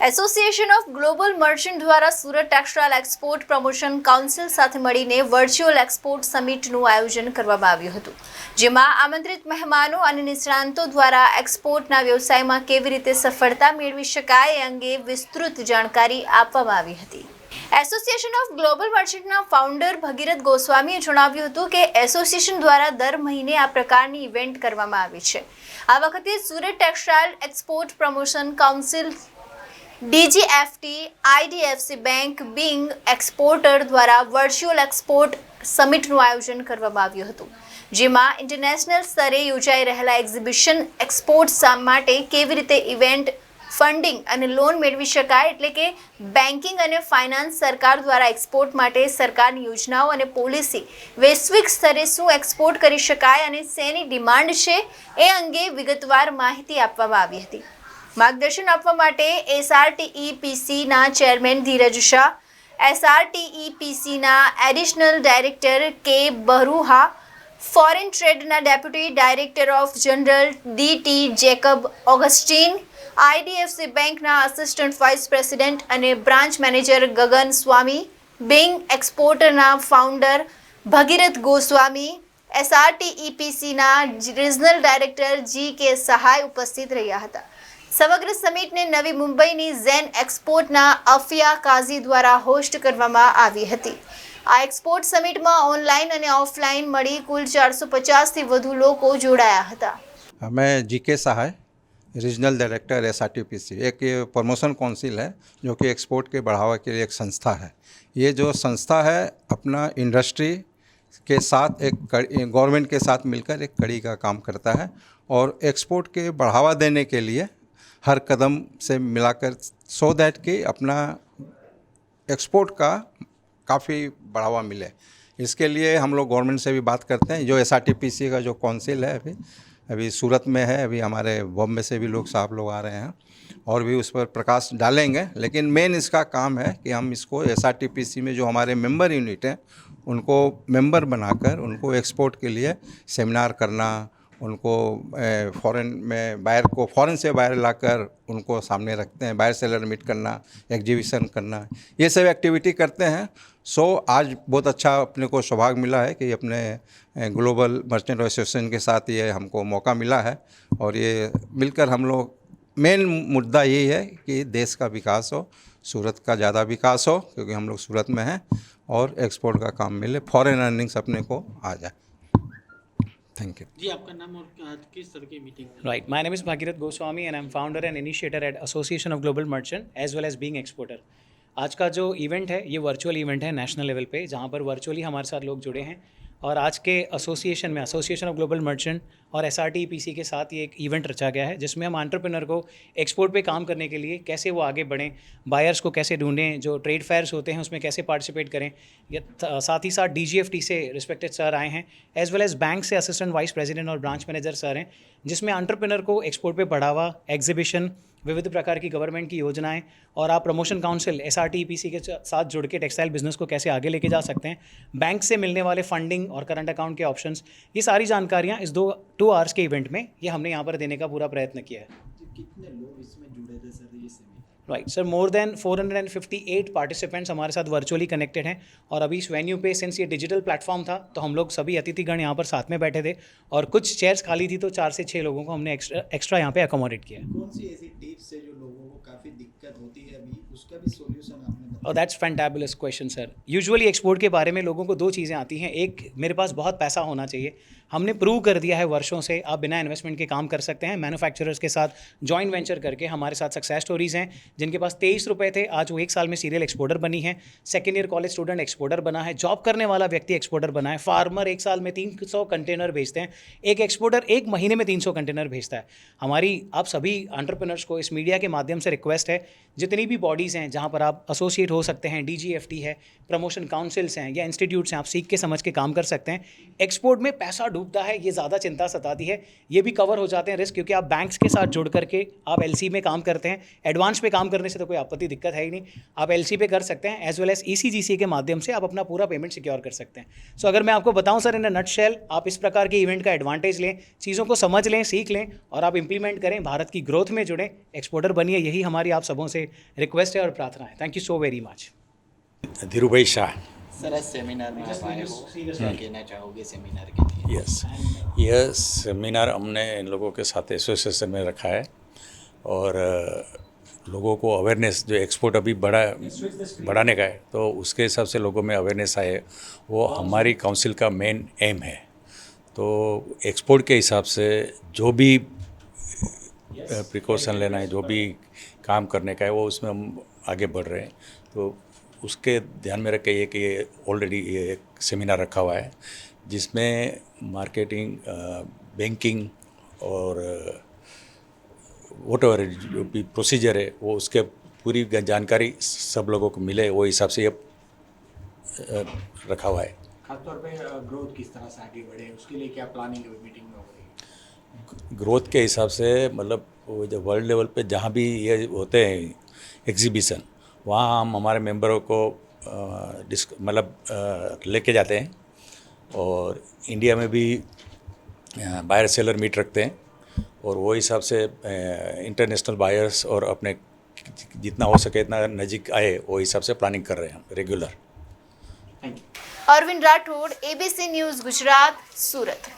Association of global merchant દ્વારા Surat textile export promotion council સાથે મળીને વર્ચ્યુઅલ એક્સપોર્ટ સમિટનું આયોજન કરવામાં આવ્યું હતું, જેમાં આમંત્રિત મહેમાનો અને નિષ્ણાંતો દ્વારા એક્સપોર્ટના વ્યવસાયમાં કેવી રીતે સફળતા મેળવી શકાય એ અંગે વિસ્તૃત જાણકારી આપવામાં આવી હતી। એસોસિએશન ઓફ ગ્લોબલ મર્ચન્ટના ફાઉન્ડર ભગીરથ ગોસ્વામીએ જણાવ્યું હતું કે એસોસિએશન દ્વારા દર મહિને આ પ્રકારની ઇવેન્ટ કરવામાં આવી છે। આ વખતે Surat textile export promotion council, DGFT, IDFC bank, Bing exporter દ્વારા વર્ચ્યુઅલ એક્સપોર્ટ સમિટનું આયોજન કરવામાં આવ્યું હતું, જેમાં ઇન્ટરનેશનલ સ્તરે યોજાઈ રહેલા એક્ઝિબિશન એક્સપોર્ટ માટે કેવી રીતે ઇવેન્ટ ફંડિંગ અને લોન મેળવી શકાય, એટલે કે બેન્કિંગ અને ફાઇનાન્સ, સરકાર દ્વારા એક્સપોર્ટ માટે સરકારની યોજનાઓ અને પોલિસી, વૈશ્વિક સ્તરે શું એક્સપોર્ટ કરી શકાય અને શેની ડિમાન્ડ છે એ અંગે વિગતવાર માહિતી આપવામાં આવી હતી। માર્ગદર્શન આપવા માટે SRTEPCના ચેરમેન ધીરજ શાહ, SRTEPCના additional director K Baruah, foreign ટ્રેડના deputy director of general DT Jacob Augustine, IDFC બેંકના આસિસ્ટન્ટ વાઇસ પ્રેસિડેન્ટ અને branch manager Gagan Swami, bing એક્સપોર્ટરના ફાઉન્ડર ભગીરથ ગોસ્વામી, SRTEPCના રિજનલ ડાયરેક્ટર GK સહાય ઉપસ્થિત રહ્યા હતા। સમગ્ર સમિટને નવી મુંબઈની ઝેન એક્સપોર્ટના અફિયા કાઝી દ્વારા હોસ્ટ કરવામાં આવી હતી। આ એક્સપોર્ટ સમિટમાં ઓનલાઈન અને ઓફલાઈન મળી કુલ 450થી વધુ લોકો જોડાયા હતા। मैं GK सहाय, रीजनल डायरेक्टर SRTPC। एक ये प्रमोशन काउंसिल है जो कि एक्सपोर्ट के बढ़ावा के लिए एक संस्था है। ये जो संस्था है अपना इंडस्ट्री के साथ एक गवर्नमेंट के साथ मिलकर एक कड़ी का काम करता है और एक्सपोर्ट के बढ़ावा देने के लिए हर कदम से मिलाकर सो दैट कि अपना एक्सपोर्ट का काफ़ी बढ़ावा मिले, इसके लिए हम लोग गवर्नमेंट से भी बात करते हैं। जो SRTPC का जो काउंसिल है अभी सूरत में है, अभी हमारे बॉम्बे से भी साहब लोग आ रहे हैं और भी उस पर प्रकाश डालेंगे, लेकिन मेन इसका काम है कि हम इसको SRTPC में जो हमारे मेंबर यूनिट हैं उनको मेंबर बनाकर उनको एक्सपोर्ट के लिए सेमिनार करना, उनको फॉरेन में बायर को फॉरेन से बायर लाकर उनको सामने रखते हैं, बायर सेलर मीट करना, एग्जीबिशन करना, ये सब एक्टिविटी करते हैं। आज बहुत अच्छा अपने को सौभाग्य मिला है कि अपने ग्लोबल मर्चेंट एसोसिएशन के साथ ये हमको मौका मिला है और ये मिलकर हम लोग मेन मुद्दा यही है कि देश का विकास हो, सूरत का ज़्यादा विकास हो, क्योंकि हम लोग सूरत में हैं और एक्सपोर्ट का काम मिले, फॉरेन अर्निंग्स अपने को आ जाए। थैंक यू जी। आपका नाम और किस तरह की meeting? Right. My name is Bhagirath Goswami and I'm founder and initiator at Association of Global Merchant as well as being exporter। आज का जो इवेंट है ये वर्चुअल इवेंट है नेशनल लेवल पे, जहाँ पर वर्चुअली हमारे साथ लोग जुड़े हैं और आज के एसोसिएशन में एसोसिएशन ऑफ ग्लोबल मर्चेंट और SRTEPC के साथ ये एक इवेंट रचा गया है, जिसमें हम एंटरप्रेन्योर को एक्सपोर्ट पे काम करने के लिए कैसे वो आगे बढ़ें, बायर्स को कैसे ढूंढें, जो ट्रेड फेयर्स होते हैं उसमें कैसे पार्टिसिपेट करें। साथ ही साथ DGFT से रिस्पेक्टेड सर आए हैं, एज वेल एज बैंक से असिस्टेंट वाइस प्रेसिडेंट और ब्रांच मैनेजर सर हैं, जिसमें एंटरप्रेन्योर को एक्सपोर्ट पे बढ़ावा, एग्जीबिशन, विविध प्रकार की गवर्नमेंट की योजनाएं और आप प्रमोशन काउंसिल SRTEPC के साथ जुड़ के टेक्सटाइल बिजनेस को कैसे आगे लेके जा सकते हैं, बैंक से मिलने वाले फंडिंग और करंट अकाउंट के ऑप्शंस, ये सारी जानकारियां इस 2 आवर्स के इवेंट में ये हमने यहाँ पर देने का पूरा प्रयत्न किया है। कितने लोग इसमें जुड़े थे सर ये seminar? Right sir, more than 458 participants हमारे साथ वर्चुअली कनेक्टेड हैं और अभी इस वेन्यू पे सिंस ये डिजिटल प्लेटफॉर्म था तो हम लोग सभी अतिथिगण यहाँ पर साथ में बैठे थे और कुछ चेयर्स खाली थी तो 4 से 6 लोगों को हमने एक्स्ट्रा यहाँ पे अकोमोडेट किया है। कौन सी ऐसी टिप्स है जो लोगों को काफ़ी दिक्कत होती है अभी, उसका भी सॉल्यूशन आपने बताया? और that's fantabulous question sir. Usually export के बारे में लोगों को 2 चीज़ें आती हैं, एक मेरे पास बहुत पैसा होना चाहिए। हमने प्रूव कर दिया है वर्षों से आप बिना इन्वेस्टमेंट के काम कर सकते हैं। मैन्युफैक्चरर्स के साथ जॉइंट वेंचर करके हमारे साथ सक्सेस स्टोरीज़ हैं, जिनके पास 23 रुपये थे, आज वो 1 साल में सीरियल एक्सपोर्टर बनी है। Second year college student exporter बना है, जॉब करने वाला व्यक्ति एक्सपोर्टर बना है, फार्मर 1 साल में 300 कंटेनर भेजते हैं, एक एक्सपोर्टर 1 महीने में 300 कंटेनर भेजता है। हमारी आप सभी एंटरप्रेन्योर्स को इस मीडिया के माध्यम से रिक्वेस्ट है, जितनी भी बॉडीज़ हैं जहाँ पर आप एसोसिएट हो सकते हैं, DGFT है, प्रमोशन काउंसिल्स हैं या इंस्टीट्यूट्स हैं, आप सीख के समझ के काम कर सकते हैं। एक्सपोर्ट में पैसा डूबता है, ये ज़्यादा चिंता सताती है, ये भी कवर हो जाते हैं रिस्क, क्योंकि आप बैंक्स के साथ जुड़ करके आप LC में काम करते हैं। एडवांस पे काम करने से तो कोई आपत्ति दिक्कत है ही नहीं, आप LC पे कर सकते हैं, एज वेल एज ECGC के माध्यम से आप अपना पूरा पेमेंट सिक्योर कर सकते हैं। सो अगर मैं आपको बताऊं सर इन अ नटशेल, आप इस प्रकार के इवेंट का एडवांटेज लें, चीज़ों को समझ लें, सीख लें और आप इंप्लीमेंट करें, भारत की ग्रोथ में जुड़ें, एक्सपोर्टर बनिए, यही हमारी आप सबों लोगों से रिक्वेस्ट है और प्रार्थना है। Thank you so very much. Dhiru भाई शाह। सर आज सेमिनार में आप आए हो, क्या कहना चाहोगे सेमिनार के लिए? यस, यह सेमिनार हमने इन लोगों के साथ एसोसिएशन में रखा है और लोगों को अवेयरनेस, जो एक्सपोर्ट अभी बढ़ाने का है, तो उसके हिसाब से लोगों में अवेयरनेस आए, वो हमारी काउंसिल का मेन एम है। तो एक्सपोर्ट के हिसाब से जो भी प्रिकॉशन लेना है, जो भी काम करने का है, वो उसमें हम आगे बढ़ रहे हैं। तो उसके ध्यान में रख के ये कि ये ऑलरेडी ये एक सेमिनार रखा हुआ है जिसमें मार्केटिंग, बैंकिंग और वॉट एवर जो भी प्रोसीजर है वो उसके पूरी जानकारी सब लोगों को मिले, वो हिसाब से ये रखा हुआ है। खासतौर पे ग्रोथ किस तरह से आगे बढ़े, उसके लिए क्या प्लानिंग मीटिंग में हो रही है? ग्रोथ के हिसाब से मतलब वो जब वर्ल्ड लेवल पे जहाँ भी ये होते हैं एग्जीबिशन, वहाँ हम हमारे मेंबरों को लेके जाते हैं और इंडिया में भी बायर सेलर मीट रखते हैं और वो हिसाब से इंटरनेशनल बायर्स और अपने जितना हो सके इतना नज़दीक आए, वो हिसाब से प्लानिंग कर रहे हैं हम regular. Thank you. Arvind Rathore, ABC news Gujarat, Surat.